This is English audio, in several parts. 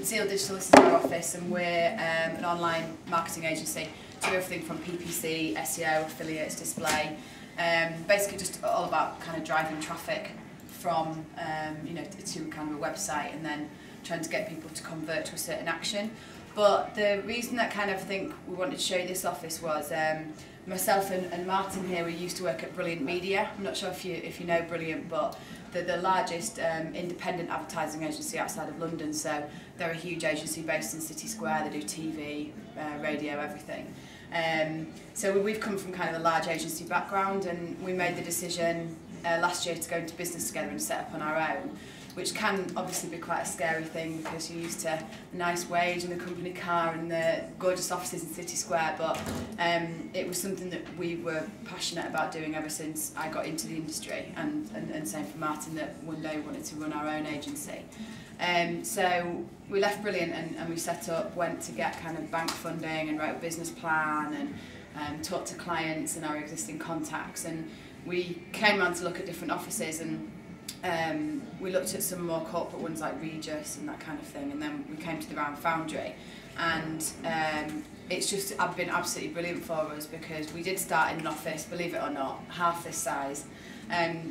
Zeal Digital, this is our office, and we're an online marketing agency. So everything from PPC, SEO, affiliates, display, basically just all about kind of driving traffic from to kind of a website and then trying to get people to convert to a certain action. But the reason that kind of think we wanted to show you this office was myself and Martin here, we used to work at Brilliant Media. I'm not sure if you know Brilliant, but they're the largest independent advertising agency outside of London. So they're a huge agency based in City Square. They do TV, radio, everything. So we've come from kind of a large agency background, and we made the decision last year to go into business together and set up on our own, which can obviously be quite a scary thing because you're used to a nice wage and a company car and the gorgeous offices in City Square, but it was something that we were passionate about doing ever since I got into the industry, and same for Martin, that one day we wanted to run our own agency. So we left Brilliant and we set up, went to get kind of bank funding and wrote a business plan and talked to clients and our existing contacts, and we came around to look at different offices, and we looked at some more corporate ones like Regis and that kind of thing, and then we came to the Round Foundry, and it's just been absolutely brilliant for us because we did start in an office, believe it or not, half this size,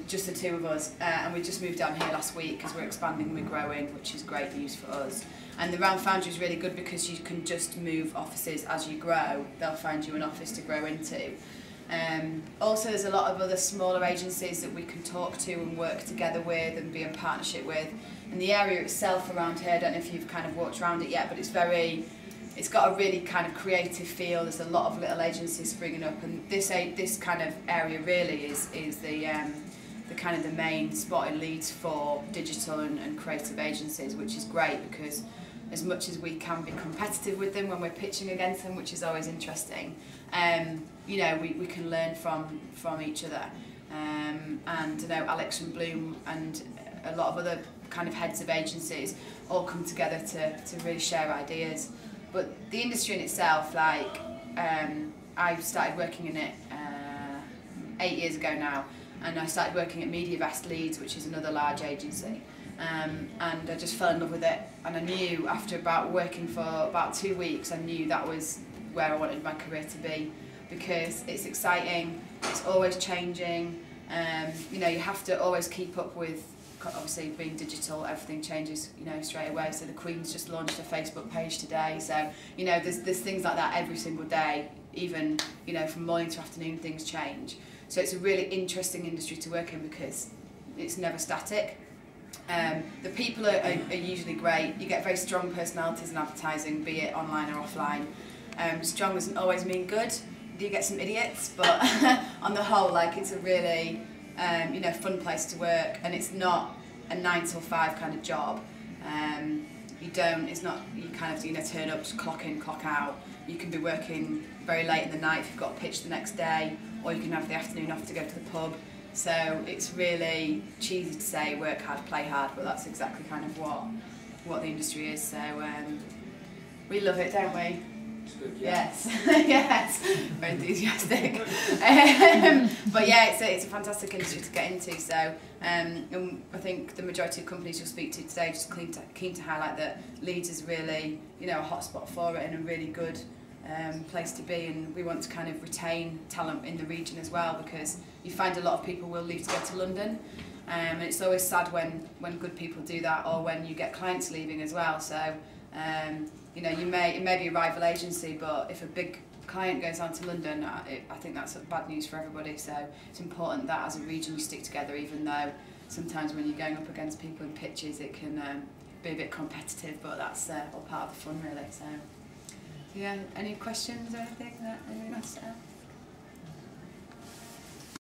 just the two of us, and we just moved down here last week because we're expanding and we're growing, which is great news for us. And the Round Foundry is really good because you can just move offices as you grow. They'll find you an office to grow into. Also, there's a lot of other smaller agencies that we can talk to and work together with and be in partnership with. And the area itself around here, I don't know if you've kind of walked around it yet, but it's got a really kind of creative feel. There's a lot of little agencies springing up, and this kind of area really is the kind of the main spot in Leeds for digital and creative agencies, which is great because as much as we can be competitive with them when we're pitching against them, which is always interesting, we can learn from each other. And Alex from Bloom and a lot of other kind of heads of agencies all come together to really share ideas. But the industry in itself, like I started working in it 8 years ago now, and I started working at MediaVest Leeds, which is another large agency. And I just fell in love with it, and I knew after working for about 2 weeks, I knew that was where I wanted my career to be, because it's exciting, it's always changing, you have to always keep up with, obviously being digital, everything changes, straight away. So the Queen's just launched a Facebook page today, so there's things like that every single day, even from morning to afternoon things change. So it's a really interesting industry to work in because it's never static. The people are usually great. You get very strong personalities in advertising, be it online or offline. Strong doesn't always mean good. You get some idiots, but on the whole, like, it's a really fun place to work, and it's not a 9 till 5 kind of job. It's not you kind of turn up, just clock in, clock out. You can be working very late in the night if you've got a pitch the next day, or you can have the afternoon off to go to the pub. So it's really cheesy to say work hard, play hard, but that's exactly kind of what the industry is. So we love it, don't we? It's good, yeah. Yes, yes, very enthusiastic. But yeah, it's a fantastic industry to get into. So and I think the majority of companies you'll speak to today just keen to highlight that Leeds is really a hotspot for it and a really good place to be, and we want to kind of retain talent in the region as well, because you find a lot of people will leave to go to London, and it's always sad when good people do that, or when you get clients leaving as well. So it may be a rival agency, but if a big client goes on to London, I think that's bad news for everybody. So it's important that as a region you stick together, even though sometimes when you're going up against people in pitches it can be a bit competitive, but that's all part of the fun really. So yeah, any questions or anything that anyone wants to add?